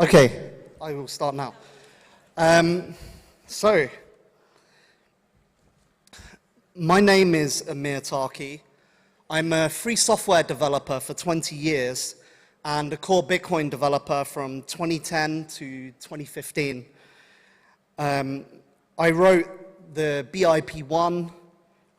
Okay, I will start now. So, my name is Amir Taaki. I'm a free software developer for 20 years and a core Bitcoin developer from 2010 to 2015. I wrote the BIP1.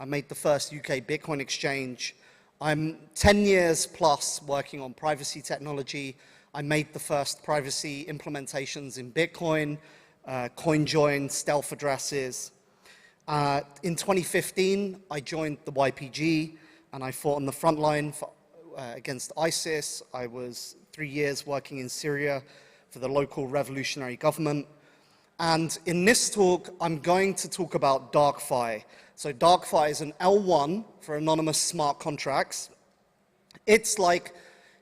I made the first UK Bitcoin exchange. I'm 10 years plus working on privacy technology. I made the first privacy implementations in Bitcoin, CoinJoin, stealth addresses. In 2015, I joined the YPG and I fought on the front line against ISIS. I was 3 years working in Syria for the local revolutionary government. And in this talk, I'm going to talk about DarkFi. So DarkFi is an L1 for anonymous smart contracts. It's like,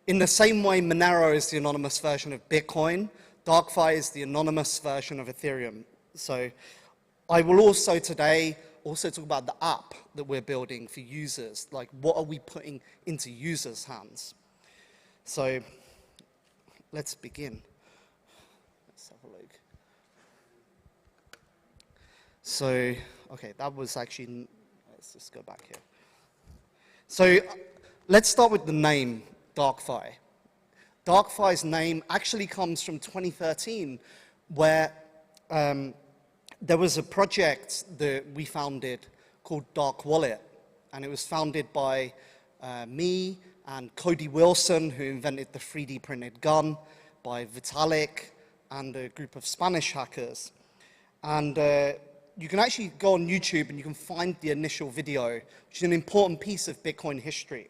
in the same way Monero is the anonymous version of Bitcoin, DarkFi is the anonymous version of Ethereum. So I will also today talk about the app that we're building for users, like what are we putting into users' hands. So let's begin. Let's have a look. So, okay, that was actually, let's just go back here. So let's start with the name, DarkFi. DarkFi's name actually comes from 2013, where there was a project that we founded called Dark Wallet, and it was founded by me and Cody Wilson, who invented the 3D printed gun, by Vitalik and a group of Spanish hackers. And you can actually go on YouTube and you can find the initial video, which is an important piece of Bitcoin history.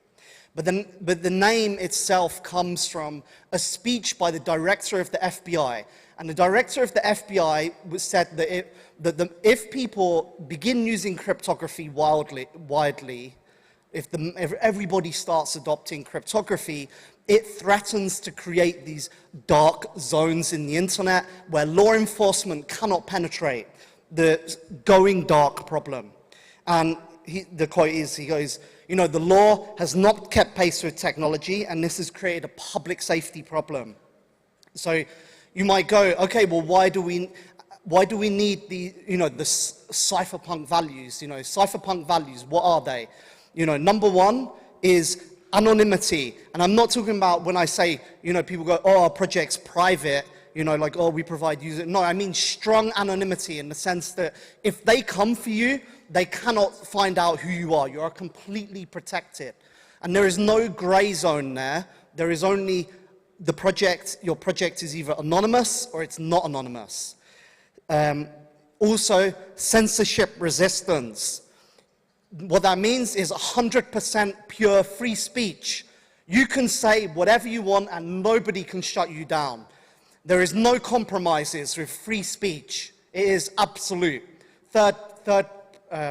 But the name itself comes from a speech by the director of the FBI. And the director of the FBI said that if people begin using cryptography widely, if everybody starts adopting cryptography, it threatens to create these dark zones in the internet where law enforcement cannot penetrate, the going dark problem. And the quote is, he goes, you know, the law has not kept pace with technology, and this has created a public safety problem. So you might go, okay, well, why do we need the cypherpunk values? Cypherpunk values, what are they? Number one is anonymity. And I'm not talking about when I say, people go, oh, our project's private, like, oh, we provide user. No, I mean strong anonymity in the sense that if they come for you, they cannot find out who you are. You are completely protected. And there is no gray zone there. There is only the project. Your project is either anonymous or it's not anonymous. Also, censorship resistance. What that means is 100% pure free speech. You can say whatever you want and nobody can shut you down. There is no compromises with free speech. It is absolute. Third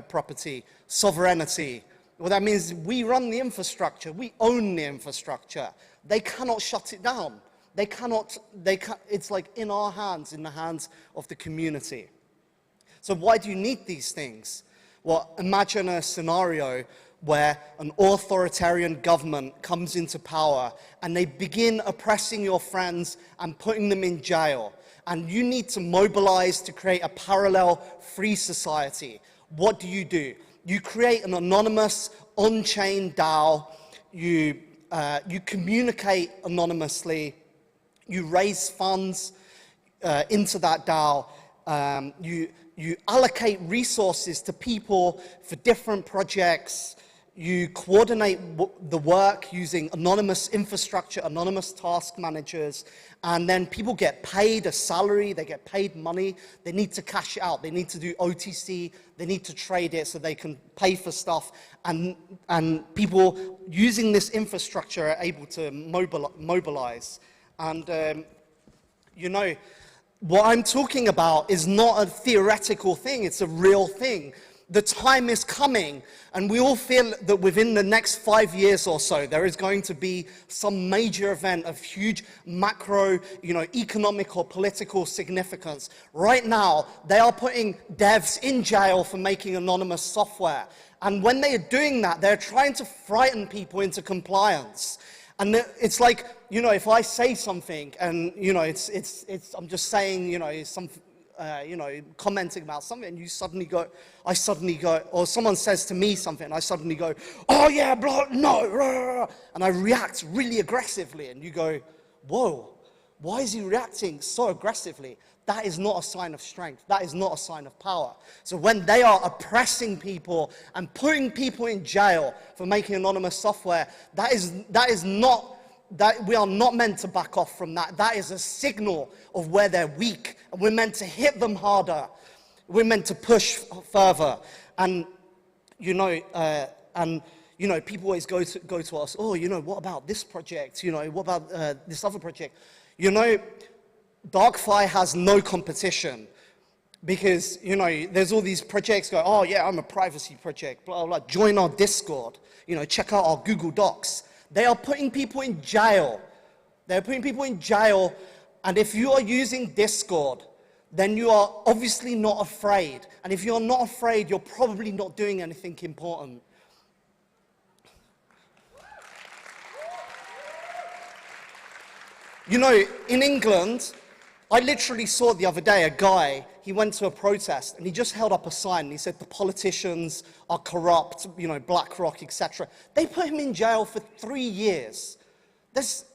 property, sovereignty. What that means is we run the infrastructure. We own the infrastructure. They cannot shut it down. It's like in our hands, in the hands of the community. So why do you need these things? Well, imagine a scenario where an authoritarian government comes into power and they begin oppressing your friends and putting them in jail. And you need to mobilize to create a parallel free society. What do? You create an anonymous on-chain DAO. You communicate anonymously. You raise funds into that DAO. You allocate resources to people for different projects. You coordinate the work using anonymous infrastructure, anonymous task managers, and then people get paid a salary, they get paid money, they need to cash it out, they need to do OTC, they need to trade it so they can pay for stuff, and people using this infrastructure are able to mobilize. And what I'm talking about is not a theoretical thing, it's a real thing. The time is coming, and we all feel that within the next 5 years or so, there is going to be some major event of huge macro, economic or political significance. Right now, they are putting devs in jail for making anonymous software. And when they are doing that, they're trying to frighten people into compliance. And it's like, you know, if I say something and, you know, I'm just saying, you know, you know, commenting about something, and I suddenly go, or someone says to me something, and I suddenly go, oh yeah, blah, no, blah, and I react really aggressively, and you go, whoa, why is he reacting so aggressively? That is not a sign of strength. That is not a sign of power. So when they are oppressing people and putting people in jail for making anonymous software, that is not, that we are not meant to back off from that. That is a signal of where they're weak, and we're meant to hit them harder. We're meant to push further. And you know, people always go to us, oh, you know, what about this project? You know, what about this other project? You know, DarkFi has no competition because, you know, there's all these projects go, oh yeah, I'm a privacy project, blah, blah, blah. Join our Discord, you know, check out our Google Docs. They are putting people in jail. They're putting people in jail, and if you are using Discord, then you are obviously not afraid. And if you're not afraid, you're probably not doing anything important. You know, in England, I literally saw the other day a guy, he went to a protest and he just held up a sign and he said the politicians are corrupt, you know, BlackRock, etc. They put him in jail for 3 years.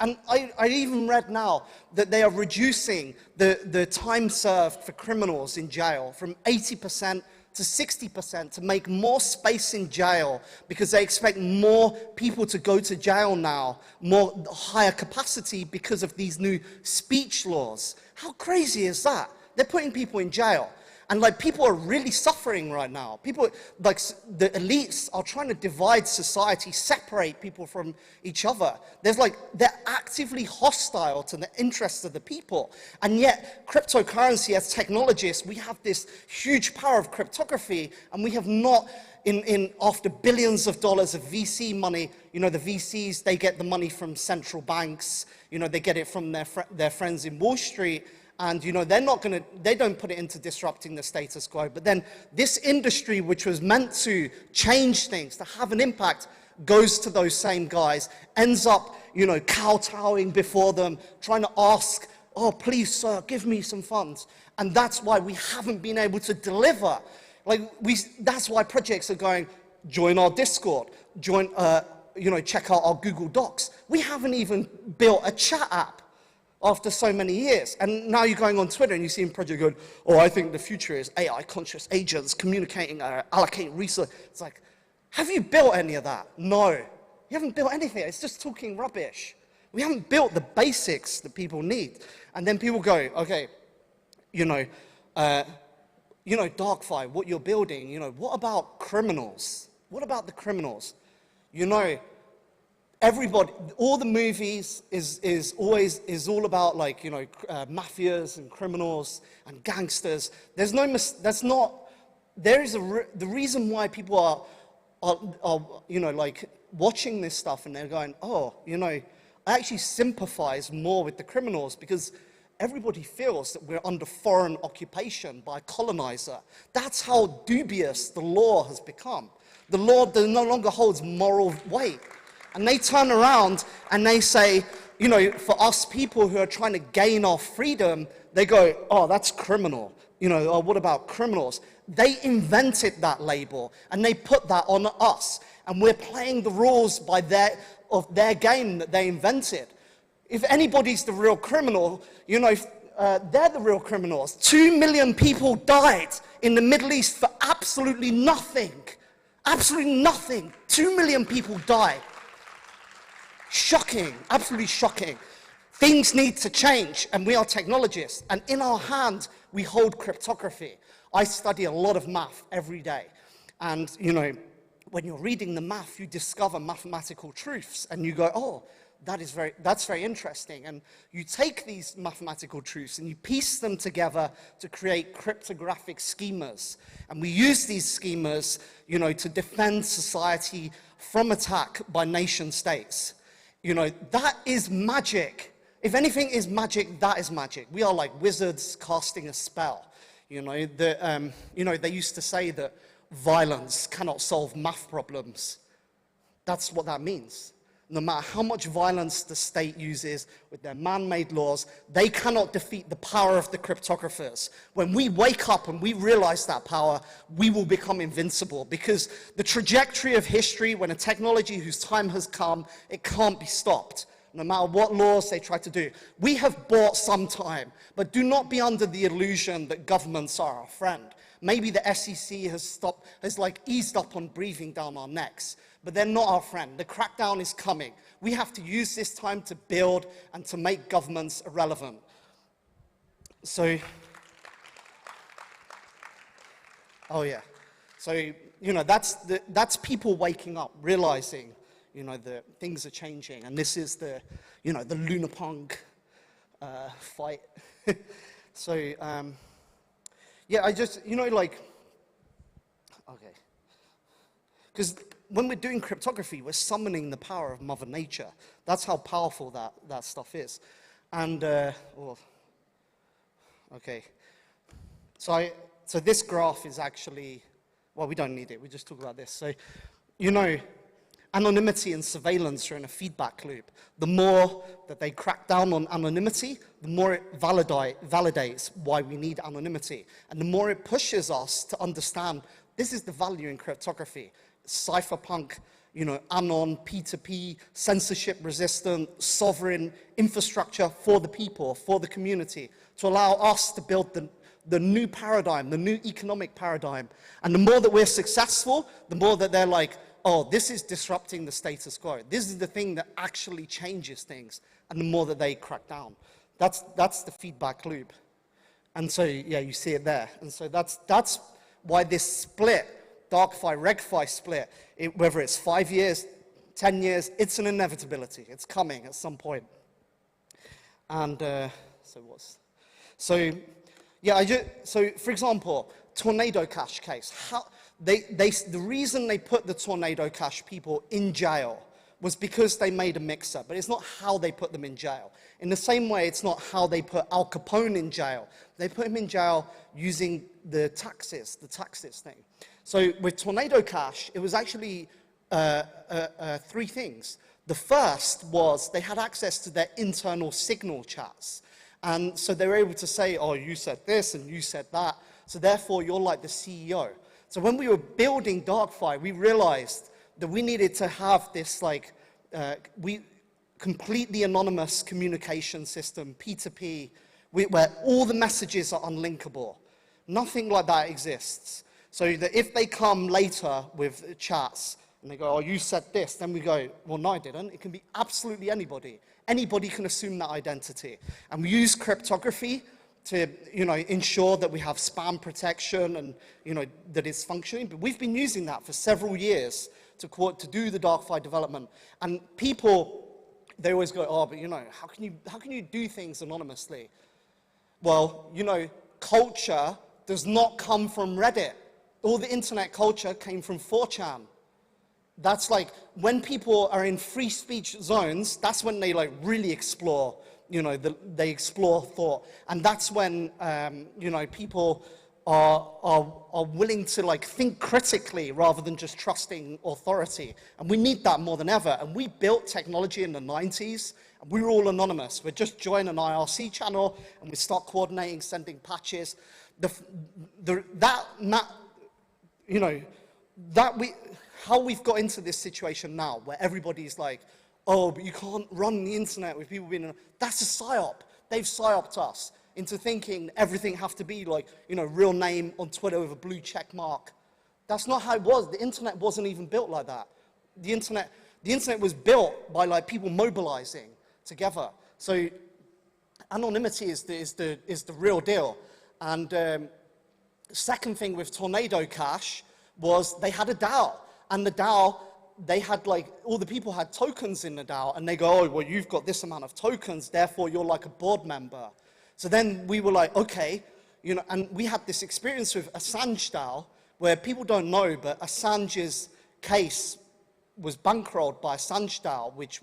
And I even read now that they are reducing the time served for criminals in jail from 80% to 60% to make more space in jail because they expect more people to go to jail now, more higher capacity because of these new speech laws. How crazy is that? They're putting people in jail. And like, people are really suffering right now. People, like, the elites are trying to divide society, separate people from each other. They're actively hostile to the interests of the people. And yet, cryptocurrency, as technologists, we have this huge power of cryptography, and we have not, after billions of dollars of VC money, you know, the VCs, they get the money from central banks, you know, they get it from their friends in Wall Street. And, you know, they don't put it into disrupting the status quo. But then this industry, which was meant to change things, to have an impact, goes to those same guys, ends up, you know, kowtowing before them, trying to ask, oh, please, sir, give me some funds. And that's why we haven't been able to deliver. That's why projects are going, join our Discord, you know, check out our Google Docs. We haven't even built a chat app after so many years. And now you're going on Twitter and you see a project going, oh, I think the future is AI conscious agents communicating, allocating resources. It's like, have you built any of that? No. You haven't built anything. It's just talking rubbish. We haven't built the basics that people need. And then people go, okay, you know, DarkFi, what you're building, you know, what about criminals? What about the criminals? You know, everybody, all the movies is all about, like, you know, mafias and criminals and gangsters. The reason why people are you know, like, watching this stuff and they're going, oh, you know, I actually sympathize more with the criminals because everybody feels that we're under foreign occupation by a colonizer. That's how dubious the law has become. The law no longer holds moral weight. And they turn around and they say, you know, for us people who are trying to gain our freedom, they go, oh, that's criminal. You know, oh, what about criminals? They invented that label and they put that on us. And we're playing the rules of their game that they invented. If anybody's the real criminal, you know, they're the real criminals. 2 million people died in the Middle East for absolutely nothing. Absolutely nothing. 2 million people died. Shocking, absolutely shocking. Things need to change, and we are technologists, and in our hand, we hold cryptography. I study a lot of math every day, and, you know, when you're reading the math, you discover mathematical truths, and you go, oh, that's very interesting, and you take these mathematical truths and you piece them together to create cryptographic schemas, and we use these schemas, you know, to defend society from attack by nation states. You know, that is magic. If anything is magic, that is magic. We are like wizards casting a spell. You know, they used to say that violence cannot solve math problems. That's what that means. No matter how much violence the state uses with their man-made laws, they cannot defeat the power of the cryptographers. When we wake up and we realize that power, we will become invincible, because the trajectory of history, when a technology whose time has come, it can't be stopped, no matter what laws they try to do. We have bought some time, but do not be under the illusion that governments are our friend. Maybe the SEC has eased up on breathing down our necks, but they're not our friend. The crackdown is coming. We have to use this time to build and to make governments irrelevant. So, oh yeah. So, you know, that's people waking up, realizing, you know, that things are changing, and this is the, you know, the Lunapunk fight. So, yeah, I just, you know, like, okay. Because when we're doing cryptography, we're summoning the power of Mother Nature. That's how powerful that stuff is. And, oh, okay. So this graph is actually, well, we don't need it. We just talk about this. So, you know, anonymity and surveillance are in a feedback loop. The more that they crack down on anonymity, the more it validates why we need anonymity. And the more it pushes us to understand this is the value in cryptography. Cypherpunk, you know, anon, P2P, censorship-resistant, sovereign infrastructure for the people, for the community, to allow us to build the new paradigm, the new economic paradigm. And the more that we're successful, the more that they're like, oh, this is disrupting the status quo. This is the thing that actually changes things. And the more that they crack down. That's the feedback loop. And so, yeah, you see it there. And so that's why this split, DarkFi, RegFi split, whether it's 5 years, 10 years, it's an inevitability. It's coming at some point. And so for example, Tornado Cash case. The reason they put the Tornado Cash people in jail was because they made a mixer, but it's not how they put them in jail. In the same way, it's not how they put Al Capone in jail. They put him in jail using the taxes thing. So with Tornado Cash, it was actually three things. The first was they had access to their internal Signal chats. And so they were able to say, oh, you said this and you said that, so therefore you're like the CEO. So when we were building DarkFi, we realized that we needed to have this completely anonymous communication system, P2P, where all the messages are unlinkable. Nothing like that exists. So that if they come later with chats and they go, oh, you said this, then we go, well, no, I didn't. It can be absolutely anybody. Anybody can assume that identity. And we use cryptography to, you know, ensure that we have spam protection and, you know, that it's functioning. But we've been using that for several years to do the DarkFi development. And people, they always go, oh, but, you know, how can you do things anonymously? Well, you know, culture does not come from Reddit. All the internet culture came from 4chan. That's like, when people are in free speech zones, that's when they like really explore, you know, they explore thought. And that's when, you know, people are willing to like think critically rather than just trusting authority. And we need that more than ever. And we built technology in the 90s, and we were all anonymous. We just join an IRC channel, and we start coordinating, sending patches. How we've got into this situation now, where everybody's like, oh, but you can't run the internet with people being, that's a psyop. They've psyoped us into thinking everything have to be like, you know, real name on Twitter with a blue check mark. That's not how it was. The internet wasn't even built like that. The internet was built by like people mobilizing together. So anonymity is the real deal. And the second thing with Tornado Cash was they had a DAO. And the DAO, they had like, all the people had tokens in the DAO, and they go, oh, well, you've got this amount of tokens, therefore you're like a board member. So then we were like, okay, you know, and we had this experience with AssangeDAO, where people don't know, but Assange's case was bankrolled by AssangeDAO, which,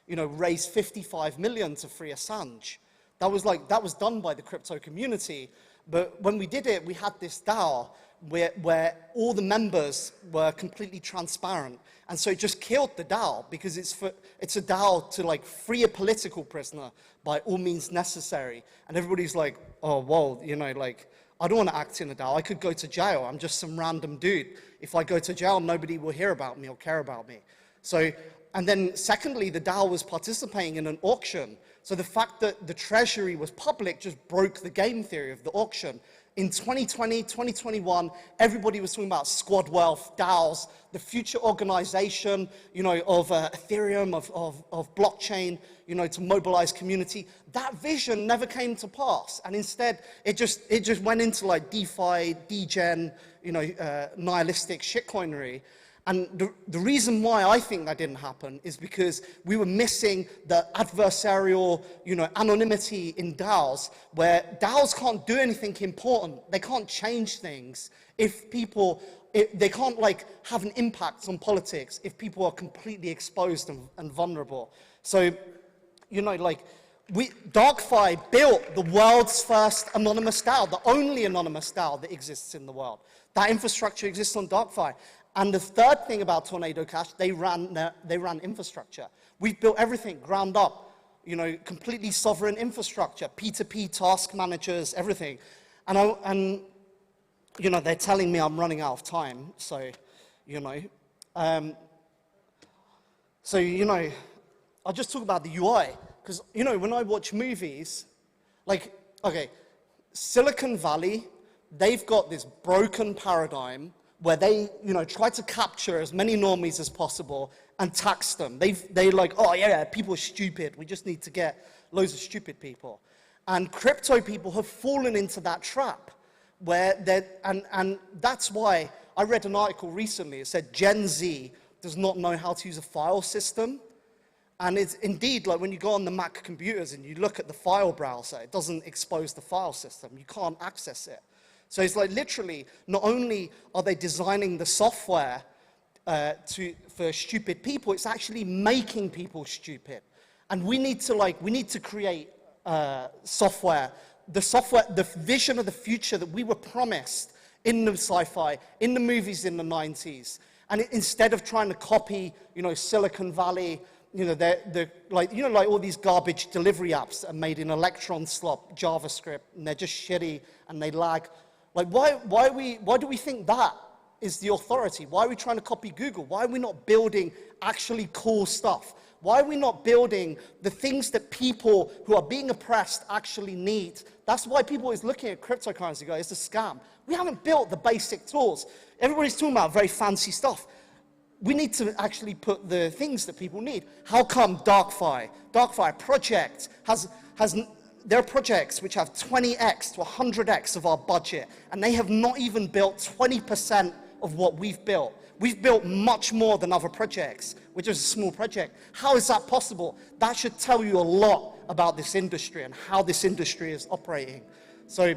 you know, raised 55 million to free Assange. That was done by the crypto community. But when we did it, we had this DAO where all the members were completely transparent. And so it just killed the DAO, because it's a DAO to like free a political prisoner by all means necessary. And everybody's like, oh, whoa, you know, like, I don't want to act in a DAO. I could go to jail. I'm just some random dude. If I go to jail, nobody will hear about me or care about me. So, and then secondly, the DAO was participating in an auction. So the fact that the treasury was public just broke the game theory of the auction. In 2020, 2021, everybody was talking about squad wealth, DAOs, the future organization, you know, of Ethereum, of blockchain, you know, to mobilize community. That vision never came to pass. And instead, it just went into like DeFi, degen, you know, nihilistic shitcoinery. And the reason why I think that didn't happen is because we were missing the adversarial, you know, anonymity in DAOs, where DAOs can't do anything important. They can't change things if people, they can't like have an impact on politics if people are completely exposed and vulnerable. So, you know, like, DarkFi built the world's first anonymous DAO, the only anonymous DAO that exists in the world. That infrastructure exists on DarkFi. And the third thing about Tornado Cash, they ran infrastructure. We've built everything ground up, you know, completely sovereign infrastructure, P2P task managers, everything. And you know, they're telling me I'm running out of time, so, you know. I'll just talk about the UI, because, you know, when I watch movies, like, okay, Silicon Valley, they've got this broken paradigm where they, you know, try to capture as many normies as possible and tax them. They're like, oh yeah, people are stupid. We just need to get loads of stupid people. And crypto people have fallen into that trap where and that's why I read an article recently. It said Gen Z does not know how to use a file system. And it's indeed, like when you go on the Mac computers and you look at the file browser, it doesn't expose the file system. You can't access it. So it's like literally, not only are they designing the software for stupid people, it's actually making people stupid. And we need to create software, the vision of the future that we were promised in the sci-fi, in the movies in the 90s. And instead of trying to copy, you know, Silicon Valley, you know, like all these garbage delivery apps that are made in Electron slop, JavaScript, and they're just shitty and they lag. Like, why do we think that is the authority? Why are we trying to copy Google? Why are we not building actually cool stuff? Why are we not building the things that people who are being oppressed actually need? That's why people is looking at cryptocurrency, guys, it's a scam. We haven't built the basic tools. Everybody's talking about very fancy stuff. We need to actually put the things that people need. How come DarkFi project there are projects which have 20x to 100x of our budget, and they have not even built 20% of what we've built. We've built much more than other projects, which is a small project. How is that possible? That should tell you a lot about this industry and how this industry is operating. So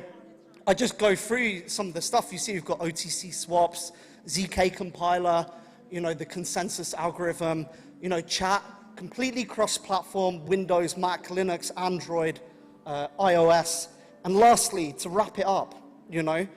I just go through some of the stuff. You see we've got OTC swaps, ZK compiler, you know, the consensus algorithm, you know, chat, completely cross-platform, Windows, Mac, Linux, Android, iOS. And lastly, to wrap it up, you know,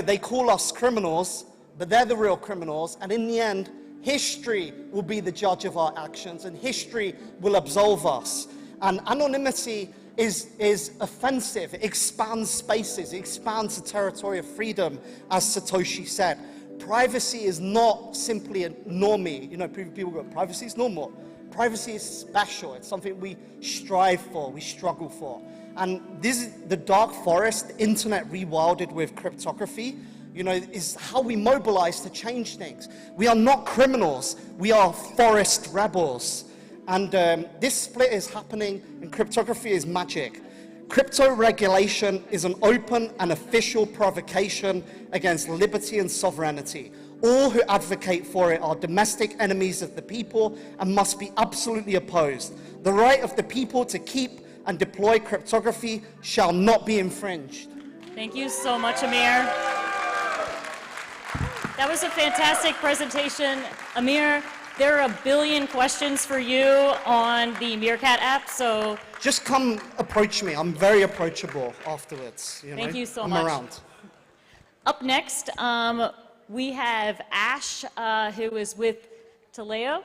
they call us criminals, but they're the real criminals. And in the end, history will be the judge of our actions, and history will absolve us. And anonymity is offensive. It expands spaces. It expands the territory of freedom, as Satoshi said. Privacy is not simply a normie. You know, people go, privacy is normal. Privacy is special. It's something we strive for, we struggle for. And this is the dark forest, internet rewilded with cryptography, you know, is how we mobilize to change things. We are not criminals, we are forest rebels. And this split is happening, and cryptography is magic. Crypto regulation is an open and official provocation against liberty and sovereignty. All who advocate for it are domestic enemies of the people and must be absolutely opposed. The right of the people to keep and deploy cryptography shall not be infringed. Thank you so much, Amir. That was a fantastic presentation. Amir, there are 1 billion questions for you on the Meerkat app, so... Just come approach me. I'm very approachable afterwards. You know? Thank you so I'm much. around. Up next, we have Ash, who is with Taleo.